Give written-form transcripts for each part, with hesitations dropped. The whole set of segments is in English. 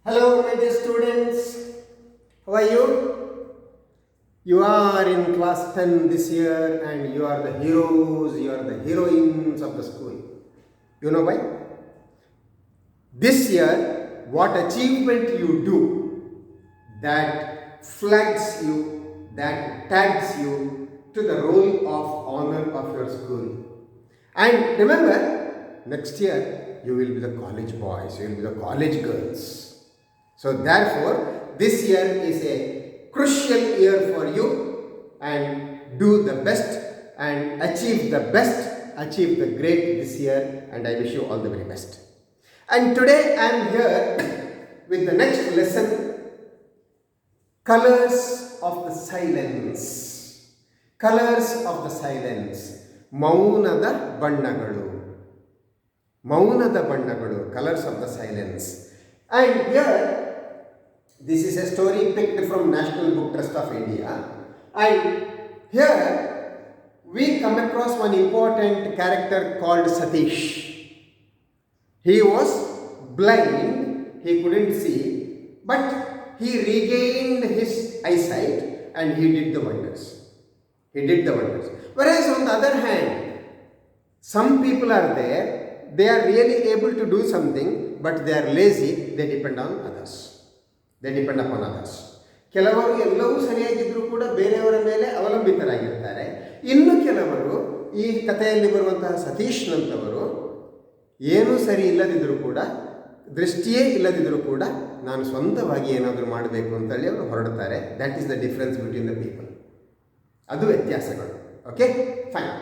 Hello, my dear students. How are you? You are in class 10 this year and you are the heroes, you are the heroines of the school. You know why? This year, what achievement you do that flags you, that tags you to the roll of honor of your school. And remember, next year you will be the college boys, you will be the college girls. So therefore, this year is a crucial year for you and do the best and achieve the best, achieve the great this year, and I wish you all the very best. And today I am here with the next lesson, colors of the silence. Colors of the silence. ಮೌನದ ಬಣ್ಣಗಳು. ಮೌನದ ಬಣ್ಣಗಳು, colors of the silence. And here, this is a story picked from National Book Trust of India. And here, we come across one important character called Satish. He was blind, he couldn't see, but he regained his eyesight and he did the wonders. He did the wonders. Whereas on the other hand, some people are there, they are really able to do something, but they are lazy, they depend on others. They depend upon others. ಕೆಲವರು ಎಲ್ಲವೂ ಸರಿಯಾಗಿದ್ದರೂ ಕೂಡ ಬೇರೆಯವರ ಮೇಲೆ ಅವಲಂಬಿತರಾಗಿರ್ತಾರೆ. ಇನ್ನು ಕೆಲವರು ಈ ಕಥೆಯಲ್ಲಿ ಬರುವಂತಹ ಸತೀಶ್ನಂತವರು ಏನೂ ಸರಿ ಇಲ್ಲದಿದ್ದರೂ ಕೂಡ, ದೃಷ್ಟಿಯೇ ಇಲ್ಲದಿದ್ದರೂ ಕೂಡ ನಾನು ಸ್ವಂತವಾಗಿ ಏನಾದರೂ ಮಾಡಬೇಕು ಅಂತೇಳಿ ಅವರು ಹೊರಡ್ತಾರೆ. That is the difference between the people. ಅದು ವ್ಯತ್ಯಾಸಗಳು. Okay, fine.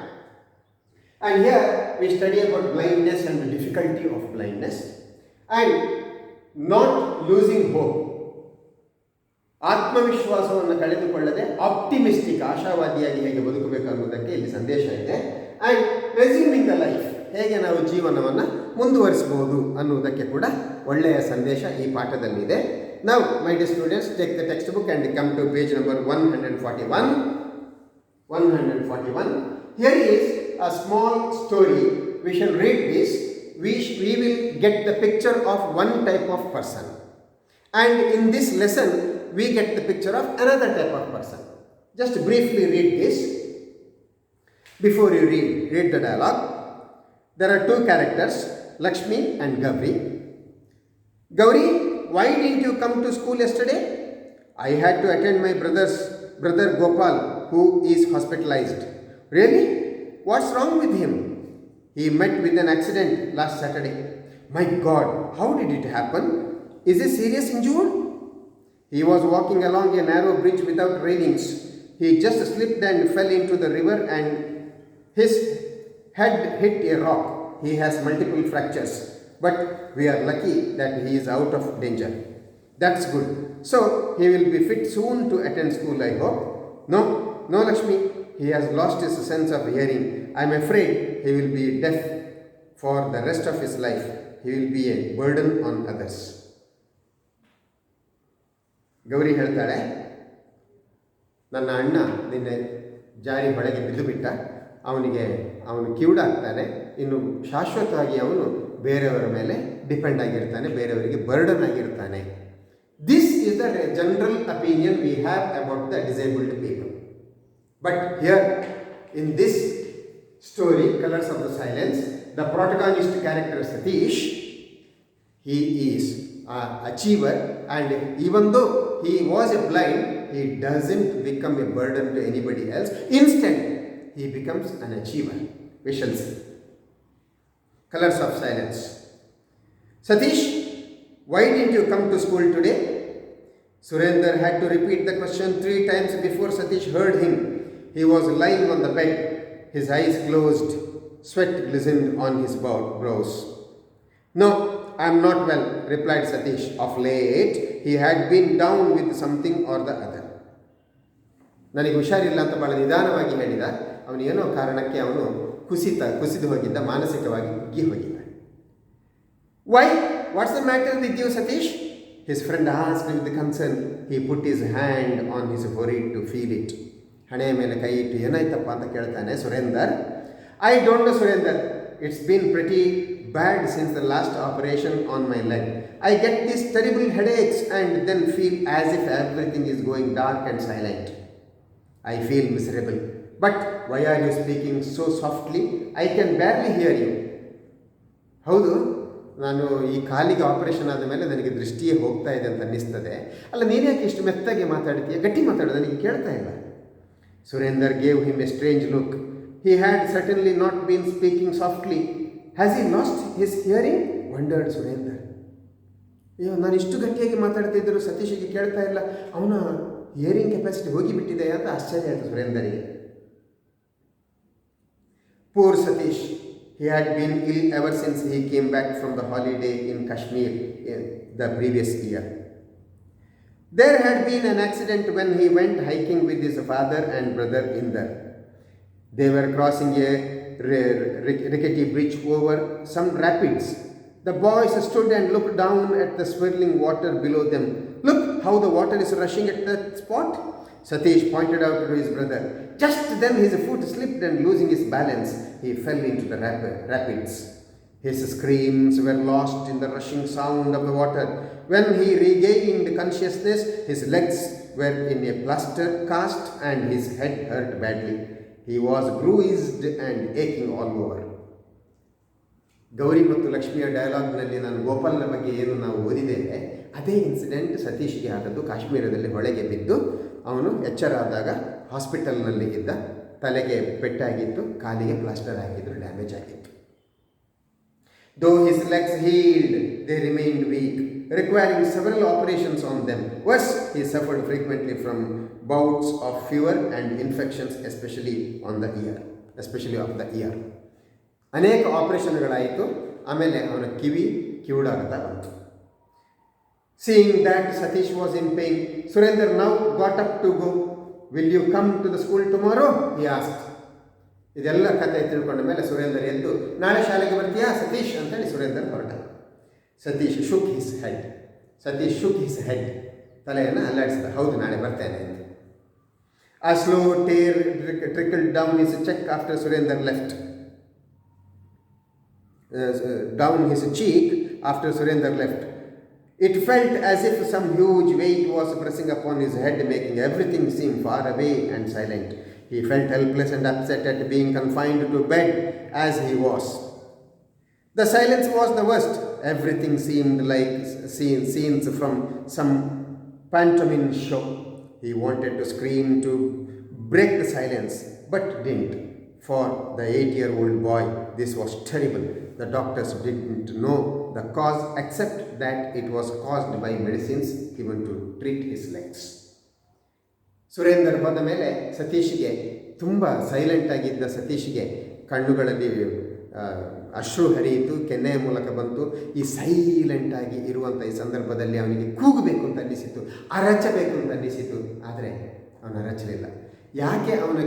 And here we study about blindness and the difficulty of blindness and not losing hope. ಆತ್ಮವಿಶ್ವಾಸವನ್ನು ಕಳೆದುಕೊಳ್ಳದೆ ಆಪ್ಟಿಮಿಸ್ಟಿಕ್, ಆಶಾವಾದಿಯಾಗಿ ಹೇಗೆ ಬದುಕಬೇಕು ಅನ್ನೋದಕ್ಕೆ ಇಲ್ಲಿ ಸಂದೇಶ ಇದೆ. ಆ್ಯಂಡ್ ರೆಸ್ಯೂಮಿಂಗ್ ದ ಲೈಫ್, ಹೇಗೆ ನಾವು ಜೀವನವನ್ನು ಮುಂದುವರಿಸಬಹುದು ಅನ್ನುವುದಕ್ಕೆ ಕೂಡ ಒಳ್ಳೆಯ ಸಂದೇಶ ಈ ಪಾಠದಲ್ಲಿದೆ. Now, my dear students, take the textbook and come to page number 141. 141. Here is a small story. We shall read this. We will get the picture of one type of person. And in this lesson, we get the picture of another type of person. Just briefly read this. Before you read the dialogue. There are two characters, Lakshmi and Gauri. Gauri, why didn't you come to school yesterday? I had to attend my brother Gopal, who is hospitalized. Really? What's wrong with him? He met with an accident last Saturday. My God, how did it happen? Is he seriously injured? He was walking along a narrow bridge without railings. He just slipped and fell into the river and his head hit a rock. He has multiple fractures, but we are lucky that he is out of danger. That's good. So, he will be fit soon to attend school, I hope. No, Lakshmi. He has lost his sense of hearing. I am afraid he will be deaf for the rest of his life. He will be a burden on others. Gauri ಹೇಳ್ತಾಳೆ, ನನ್ನ ಅಣ್ಣ ನಿನ್ನೆ ಜಾರಿ ಹೊಳೆಗೆ ಬಿದ್ದು ಬಿಟ್ಟ, ಅವನು ಕಿವುಡಾಗ್ತಾನೆ, ಇನ್ನು ಶಾಶ್ವತವಾಗಿ ಅವನು ಬೇರೆಯವರ ಮೇಲೆ ಡಿಪೆಂಡ್ ಆಗಿರ್ತಾನೆ, ಬೇರೆಯವರಿಗೆ ಬರ್ಡನ್ ಆಗಿರ್ತಾನೆ. This is the general opinion we have about the disabled people. But here in this story, Colors of the Silence, the protagonist character Satish, he is an achiever, and even though he was a blind, he doesn't become a burden to anybody else. Instead, he becomes an achiever. We shall see. Colors of Silence. Satish, why didn't you come to school today? Surender had to repeat the question 3 times before Satish heard him. He was lying on the bed, his eyes closed, sweat glistened on his brows. No, I am not well, replied Satish. Of late, he had been down with something or the other. ನನಗೆ ಹುಷಾರಿಲ್ಲ ಅಂತ ಬಹಳ ನಿಧಾನವಾಗಿ ಹೇಳಿದ. ಅವನು ಏನೋ ಕಾರಣಕ್ಕೆ ಅವನು ಕುಸಿದು ಹೋಗಿದ್ದ, ಮಾನಸಿಕವಾಗಿ ಕುಗ್ಗಿ ಹೋಗಿದ್ದ. Why? What's the matter with you, Satish? His friend asked with concern. He put his hand on his forehead to feel it. ಹಣೆಯ ಮೇಲೆ ಕೈ ಇಟ್ಟು ಏನಾಯ್ತಪ್ಪ ಅಂತ ಕೇಳ್ತಾನೆ Surender. I don't know Surender, it's been pretty bad since the last operation on my leg. I get these terrible headaches and then feel as if everything is going dark and silent. I feel miserable. But why are you speaking so softly? I can barely hear you. ಹೌದು, ನಾನು ಈ ಕಾಲಿಗೆ operation ಆದ ಮೇಲೆ ನನಗೆ ದೃಷ್ಟಿಯೇ ಹೋಗ್ತಾ ಇದೆ ಅಂತ ಅನ್ನಿಸ್ತದೆ. ಅಲ್ಲ, ನೀನು ಯಾಕೆ ಇಷ್ಟು ಮೆತ್ತಾಗಿ ಮಾತಾಡ್ತೀಯ? ಗಟ್ಟಿ ಮಾತಾಡೋದು, ನನಗೆ ಕೇಳ್ತಾ ಇಲ್ಲ. Surender gave him a strange look. He had certainly not been speaking softly. Has he lost his hearing? Wondered Surender. ಅಯ್ಯೋ, ನಾನು ಇಷ್ಟು ಗಟ್ಟಿಯಾಗಿ ಮಾತಾಡ್ತಾ ಇದ್ದರೂ ಸತೀಶಿಗೆ ಕೇಳ್ತಾ ಇಲ್ಲ, ಅವನ ಹಿಯರಿಂಗ್ ಕೆಪಾಸಿಟಿ ಹೋಗಿಬಿಟ್ಟಿದೆ ಅಂತ ಆಶ್ಚರ್ಯ ಆಯಿತು ಸುರೇಂದರಿಗೆ. Poor Satish. He had been ill ever since he came back from the holiday in Kashmir the previous year. There had been an accident when he went hiking with his father and brother Inder. They were crossing a rickety bridge over some rapids. The boys stood and looked down at the swirling water below them. Look how the water is rushing at that spot. Satish pointed out to his brother. Just then his foot slipped and losing his balance, he fell into the rapids. His screams were lost in the rushing sound of the water. When he regained consciousness, his legs were in a plaster cast and his head hurt badly. He was bruised and aching all over. Gauri ಮತ್ತು ಲಕ್ಷ್ಮಿಯ ಡಯಲಾಗ್ನಲ್ಲಿ ನಾನು ಗೋಪಾಲನ ಬಗ್ಗೆ ಏನು ನಾವು ಓದಿದ್ದೇವೆ, ಅದೇ incident ಸತೀಶ್ಗೆ ಆದದ್ದು. ಕಾಶ್ಮೀರದಲ್ಲಿ ಹೊಳೆಗೆ ಬಿದ್ದು ಅವನು ಎಚ್ಚರಾದಾಗ ಹಾಸ್ಪಿಟಲ್ನಲ್ಲಿ ಇದ್ದ, ತಲೆಗೆ ಪೆಟ್ಟಾಗಿತ್ತು, ಕಾಲಿಗೆ ಪ್ಲಾಸ್ಟರ್ ಹಾಕಿದ್ರು, ಡ್ಯಾಮೇಜ್ ಆಗಿತ್ತು. Though his legs healed, they remained weak, requiring several operations on them. Worse, he suffered frequently from bouts of fever and infections, especially of the ear. ಅನೇಕ ಆಪರೇಷನ್ಗಳಾಯಿತು. ಆಮೇಲೆ ಅವನ ಕಿವುಡಾಗ್ತಾ ಬಂತು. Seeing that Satish was in pain, Surender now got up to go. Will you come to the school tomorrow? He asked. ಇದೆಲ್ಲ ಕಥೆ ತಿಳ್ಕೊಂಡ ಮೇಲೆ ಸುರೇಂದರ್ ಎದ್ದು, ನಾಳೆ ಶಾಲೆಗೆ ಬರ್ತೀಯಾ ಸತೀಶ್ ಅಂತೇಳಿ ಸುರೇಂದರ್ ಹೊರಟ. ಸತೀಶ್ ಶುಕ್ ಹಿಸ್ ಹೆಡ್, ತಲೆಯನ್ನು ಅಲ್ಲಾಡಿಸಿದ. ಹೌದು, ನಾಳೆ ಬರ್ತೇನೆ ಅಂತ. A slow tear trickled down his cheek after Surender left. It felt as if some huge weight was pressing upon his head, making everything seem far away and silent. He felt helpless and upset at being confined to bed as he was. The silence was the worst. Everything seemed like scenes from some pantomime show. He wanted to scream to break the silence, but didn't. For the 8-year-old boy, this was terrible. The doctors didn't know the cause except that it was caused by medicines given to treat his legs. Surender ಹೋದ ಮೇಲೆ ಸತೀಶ್ಗೆ, ತುಂಬ silent ಆಗಿದ್ದ ಸತೀಶ್ಗೆ ಕಣ್ಣುಗಳಲ್ಲಿ ಅಶ್ರು ಹರಿಯಿತು, ಕೆನ್ನೆಯ ಮೂಲಕ ಬಂತು. ಈ ಸೈಲೆಂಟಾಗಿ ಇರುವಂಥ ಈ ಸಂದರ್ಭದಲ್ಲಿ ಅವನಿಗೆ ಕೂಗಬೇಕು ಅಂತ ಅನ್ನಿಸಿತು, ಅರಚಬೇಕು ಅಂತ ಅನ್ನಿಸಿತು. ಆದರೆ ಅವನು ಅರಚಲಿಲ್ಲ. ಯಾಕೆ ಅವನ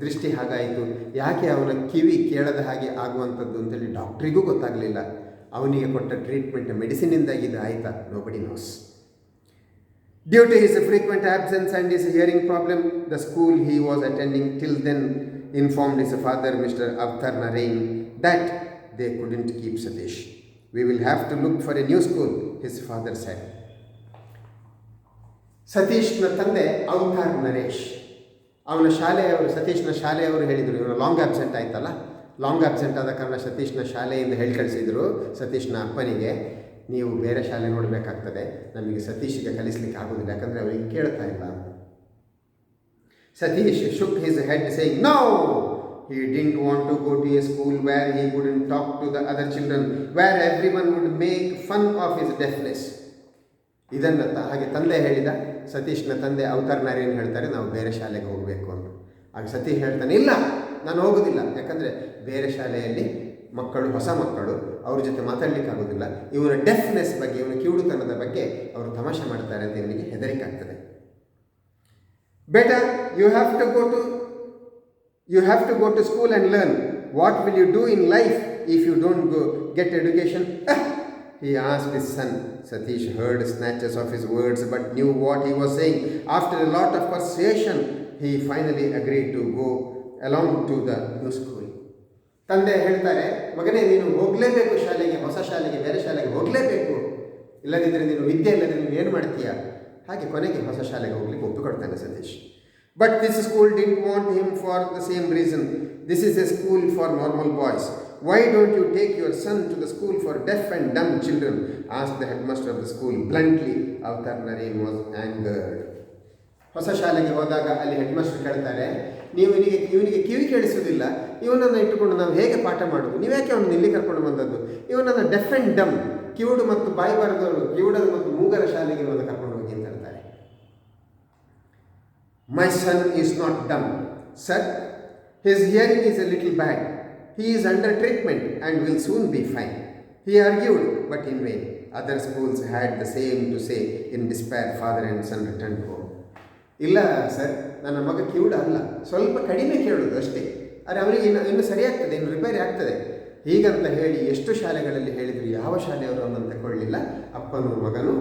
ದೃಷ್ಟಿ ಹಾಗಾಯಿತು, ಯಾಕೆ ಅವನ ಕಿವಿ ಕೇಳದ ಹಾಗೆ ಆಗುವಂಥದ್ದು ಅಂತೇಳಿ ಡಾಕ್ಟ್ರಿಗೂ ಗೊತ್ತಾಗಲಿಲ್ಲ. ಅವನಿಗೆ ಕೊಟ್ಟ ಟ್ರೀಟ್ಮೆಂಟ್ ಮೆಡಿಸಿನಿಂದಾಗಿ ಇದು ಆಯಿತಾ? Nobody nose. Due to his frequent absence and his hearing problem, the school he was attending till then informed his father, Mr. Avtar Narain, that they couldn't keep Satish. We will have to look for a new school, his father said. ಸತೀಶ್ನ ತಂದೆ avatar Naresh, ಅವನ ಸತೀಶ್ನ ಶಾಲೆಯವರು ಹೇಳಿದರು, ಇವನು long absent ಆಯ್ತಲ್ಲ, long absent ಆದ ಕಾರಣ ಸತೀಶ್ನ ಶಾಲೆಯಿಂದ ಹೇಳಿ ಕಳಿಸಿದರು ಸತೀಶ್ನ ಅಪ್ಪನಿಗೆ, ನೀವು ಬೇರೆ ಶಾಲೆ ನೋಡಬೇಕಾಗ್ತದೆ, ನಮಗೆ ಸತೀಶ್ಗೆ ಕಲಿಸ್ಲಿಕ್ಕೆ ಆಗೋದಿಲ್ಲ, ಯಾಕಂದರೆ ಅವರಿಗೆ ಕೇಳ್ತಾ ಇಲ್ಲ. Satish shook his head saying no, he didn't want to go to a school where he couldn't talk to the other children, where everyone would make fun of his deafness. ಇದನ್ನು ಹಾಗೆ ತಂದೆ ಹೇಳಿದ. ಸತೀಶ್ನ ತಂದೆ ಅವತಾರ್ ನಾರಾಯಣ್ ಹೇಳ್ತಾರೆ, ನಾವು ಬೇರೆ ಶಾಲೆಗೆ ಹೋಗಬೇಕು ಅಂತ. ಆಗ ಸತೀಶ್ ಹೇಳ್ತಾನೆ, ಇಲ್ಲ ನಾನು ಹೋಗೋದಿಲ್ಲ, ಯಾಕಂದರೆ ಬೇರೆ ಶಾಲೆಯಲ್ಲಿ ಹೊಸ ಮಕ್ಕಳು, ಅವ್ರ ಜೊತೆ ಮಾತಾಡಲಿಕ್ಕೆ ಆಗೋದಿಲ್ಲ, ಇವನ ಡೆಫ್ನೆಸ್ ಬಗ್ಗೆ, ಇವನ ಕಿವುಡುತನದ ಬಗ್ಗೆ ಅವರು ತಮಾಷೆ ಮಾಡ್ತಾರೆ ಅಂತ ಇವನಿಗೆ ಹೆದರಿಕೆ ಆಗ್ತದೆ. Better you have to go to school and learn. What will you do in life if you don't get education? He asked his son. Satish heard snatches of his words but knew what he was saying. After a lot of persuasion, he finally agreed to go along to the new school. ತಂದೆ ಹೇಳ್ತಾರೆ, ಮಗನೇ ನೀನು ಹೋಗಲೇಬೇಕು ಶಾಲೆಗೆ, ಹೊಸ ಶಾಲೆಗೆ, ಬೇರೆ ಶಾಲೆಗೆ ಹೋಗಲೇಬೇಕು, ಇಲ್ಲದಿದ್ದರೆ ನೀನು ವಿದ್ಯೆ ಇಲ್ಲದಿದ್ದರೆ ನೀನು ಏನು ಮಾಡ್ತೀಯ. ಹಾಗೆ ಕೊನೆಗೆ ಹೊಸ ಶಾಲೆಗೆ ಹೋಗ್ಲಿಕ್ಕೆ ಒಪ್ಪಿಕೊಡ್ತಾನೆ Satish. But this school didn't want him for the same reason. This is a school for normal boys. Why don't you take your son to the school for deaf and dumb children? Asked the headmaster of the school bluntly. Avatar Naren was angered. ಹೊಸ ಶಾಲೆಗೆ ಹೋದಾಗ ಅಲ್ಲಿ headmaster ಕೇಳ್ತಾರೆ, ಇವನಿಗೆ ಕಿವಿ ಕೇಳಿಸೋದಿಲ್ಲ, ಇವನನ್ನು ಇಟ್ಟುಕೊಂಡು ನಾವು ಹೇಗೆ ಪಾಠ ಮಾಡೋದು, ನೀವ್ಯಾಕೆ ಅವನು ಇಲ್ಲಿ ಕರ್ಕೊಂಡು ಬಂದದ್ದು, ಇವನನ್ನು ಡೆಫ್ ಆ್ಯಂಡ್ ಡಮ್, ಕಿವುಡು ಮತ್ತು ಬಾಯಿ ಬರದವರು, ಕಿವುಡರು ಮತ್ತು ಮೂಗರ ಶಾಲೆಗೆ ಇವನು ಕರ್ಕೊಂಡು ಹೋಗಿ ಅಂತ ಹೇಳ್ತಾರೆ. My son is not dumb sir, his hearing is a little bad. He is under treatment and will soon be fine. He argued, but in vain. Other schools had the same to say. In despair, father and son returned home. ಇಲ್ಲ sir, ನನ್ನ ಮಗ ಕಿವುಡ ಅಲ್ಲ, ಸ್ವಲ್ಪ ಕಡಿಮೆ ಕೇಳೋದು ಅಷ್ಟೇ, ಆದರೆ ಅವರಿಗೆ ಇನ್ನು ಸರಿಯಾಗ್ತದೆ, ಇನ್ನು ರಿಪೇರಿ ಆಗ್ತದೆ ಹೀಗಂತ ಹೇಳಿ ಎಷ್ಟು ಶಾಲೆಗಳಲ್ಲಿ ಹೇಳಿದರು, ಯಾವ ಶಾಲೆಯವರು ಅವನನ್ನು ತಗೊಳ್ಳಿಲ್ಲ. ಅಪ್ಪನೂ ಮಗನು,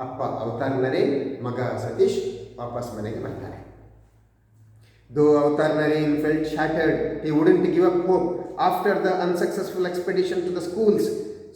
ಅಪ್ಪ ಅವತಾರ್ ನರೇನ್, ಮಗ ಸತೀಶ್ ವಾಪಸ್ ಮನೆಗೆ ಬರ್ತಾರೆ. Though Avatar Naren felt shattered, he wouldn't give up hope. After the unsuccessful expedition to the schools,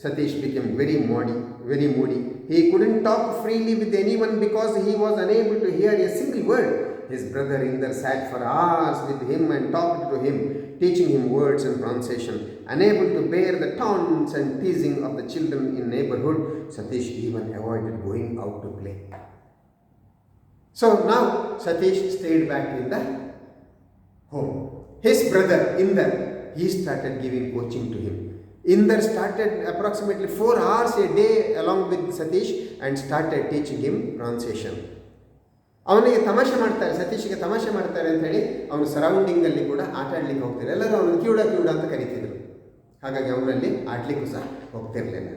Satish became very moody. He couldn't talk freely with anyone because he was unable to hear a single word. His brother Inder sat for hours with him and talked to him, teaching him words and pronunciation. Unable to bear the taunts and teasing of the children in neighborhood, Satish even avoided going out to play. So now Satish stayed back in the home. His brother Inder, he started giving coaching to him. Inder started approximately 4 hours a day along with Satish and started teaching him pronunciation. ಅವನಿಗೆ ತಮಾಷೆ ಮಾಡ್ತಾರೆ, ಸತೀಶ್ಗೆ ತಮಾಷೆ ಮಾಡ್ತಾರೆ ಅಂತ ಹೇಳಿ ಅವನು ಸರೌಂಡಿಂಗಲ್ಲಿ ಕೂಡ ಆಟ ಆಡ್ಲಿಕ್ಕೆ ಹೋಗ್ತಿರಲಿಲ್ಲ. ಎಲ್ಲರೂ ಅವನು ಕಿವುಡ ಅಂತ ಕರೀತಿದ್ರು, ಹಾಗಾಗಿ ಅವನಲ್ಲಿ ಆಡ್ಲಿಕ್ಕೂ ಸಹ ಹೋಗ್ತಿರಲಿಲ್ಲ.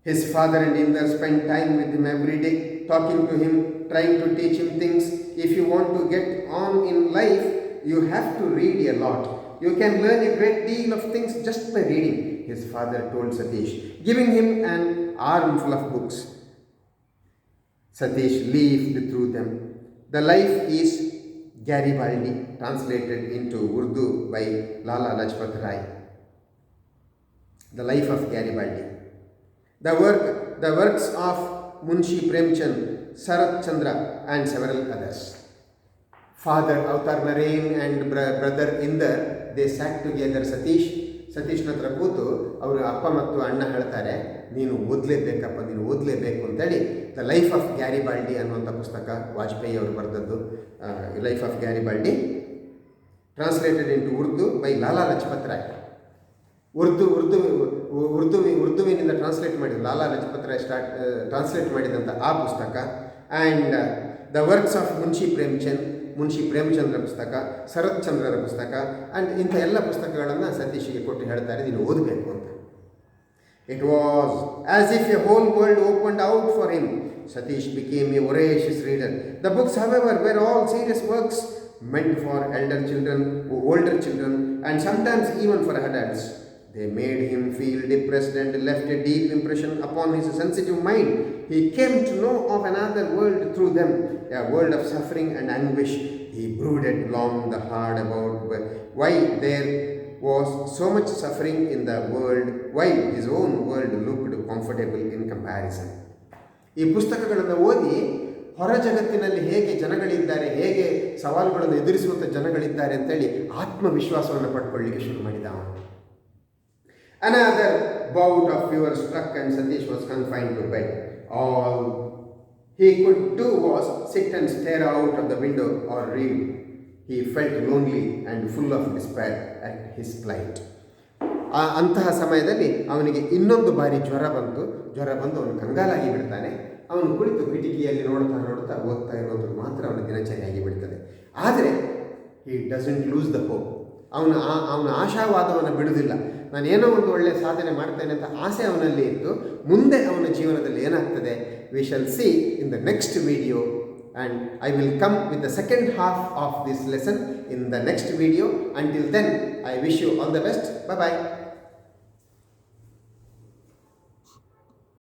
His father and Inder spent time with him every day, talking to him, trying to teach him things. If you want to get on in life, you have to read a lot. You can learn a great deal of things just by reading, his father told Satish, giving him an armful of books. Satish leafed through them. The Life is Garibaldi, translated into Urdu by Lala Lajpat Rai. The Life of Garibaldi. The works of Munshi Premchand, Sarat Chandra and several others. Father Avatar Naren and brother Inder, they sat together. ಸತೀಶ್ನ ಹತ್ರ ಕೂತು ಅವರು ಅಪ್ಪ ಮತ್ತು ಅಣ್ಣ ಹೇಳ್ತಾರೆ, ನೀನು ಓದಲೇಬೇಕು ಅಂತೇಳಿ the life of Garibaldi ಅನ್ನುವಂಥ ಪುಸ್ತಕ ವಾಜಪೇಯಿ ಅವರು ಬರೆದದ್ದು. Life of Garibaldi translated into Urdu by Lala Lajpat Rai. ಉರ್ದುವಿನಿಂದ ಟ್ರಾನ್ಸ್ಲೇಟ್ ಮಾಡಿದ್ದು ಲಾಲಾ ಲಜಪತ್ ರಾಯ್ ಟ್ರಾನ್ಸ್ಲೇಟ್ ಮಾಡಿದಂಥ ಆ ಪುಸ್ತಕ. And the works of Munshi Premchandra ಪುಸ್ತಕ, ಶರತ್ ಚಂದ್ರರ ಪುಸ್ತಕ ಆ್ಯಂಡ್ ಇಂಥ ಎಲ್ಲ ಪುಸ್ತಕಗಳನ್ನು ಸತೀಶಿಗೆ ಕೊಟ್ಟು ಹೇಳ್ತಾರೆ, ನೀನು ಓದಬೇಕು ಅಂತ. It was as if A whole world opened out for him. Satish became a voracious reader. The books, however, were all serious works meant for older children, and sometimes even for adults. They made him feel depressed and left a deep impression upon his sensitive mind. He came to know of another world through them, a world of suffering and anguish. He brooded long and hard about why there was so much suffering in the world, while his own world looked comfortable in comparison. ಈ ಪುಸ್ತಕಗಳನ್ನು ಓದಿ ಹೊರ ಜಗತ್ತಿನಲ್ಲಿ ಹೇಗೆ ಜನಗಳಿದ್ದಾರೆ, ಹೇಗೆ ಸವಾಲುಗಳನ್ನು ಎದುರಿಸುವಂಥ ಜನಗಳಿದ್ದಾರೆ ಅಂತೇಳಿ ಆತ್ಮವಿಶ್ವಾಸವನ್ನು ಪಡ್ಕೊಳ್ಳಿಕ್ಕೆ ಶುರು ಮಾಡಿದ ಅವನು. Another bout of fever struck and Satish was confined to bed. All he could do was sit and stare out of the window or read. He felt lonely and full of despair at his plight. ಅಂತಹ ಸಮಯದಲ್ಲಿ ಅವನಿಗೆ ಇನ್ನೊಂದು ಬಾರಿ ಜ್ವರ ಬಂದು ಅವನು ಕಂಗಾಲಾಗಿ ಬಿಡ್ತಾನೆ. ಅವನು ಕುಳಿತು ಕಿಟಕಿಯಲ್ಲಿ ನೋಡ್ತಾ ಓದ್ತಾ ಇರೋದು ಮಾತ್ರ ಅವನ ದಿನಚರಿಯಾಗಿ ಬಿಡ್ತದೆ. ಆದರೆ he doesn't lose the hope. ಅವನ ಆಶಾವಾದವನ್ನು ಬಿಡುವುದಿಲ್ಲ. ನಾನು ಏನೋ ಒಂದು ಒಳ್ಳೆಯ ಸಾಧನೆ ಮಾಡ್ತೇನೆ ಅಂತ ಆಸೆ ಅವನಲ್ಲಿ ಇತ್ತು. ಮುಂದೆ ಅವನ ಜೀವನದಲ್ಲಿ ಏನಾಗ್ತದೆ, we shall C in the next video, and I will come with the second half of this lesson in the next video. Until then, I wish you all the best. Bye bye.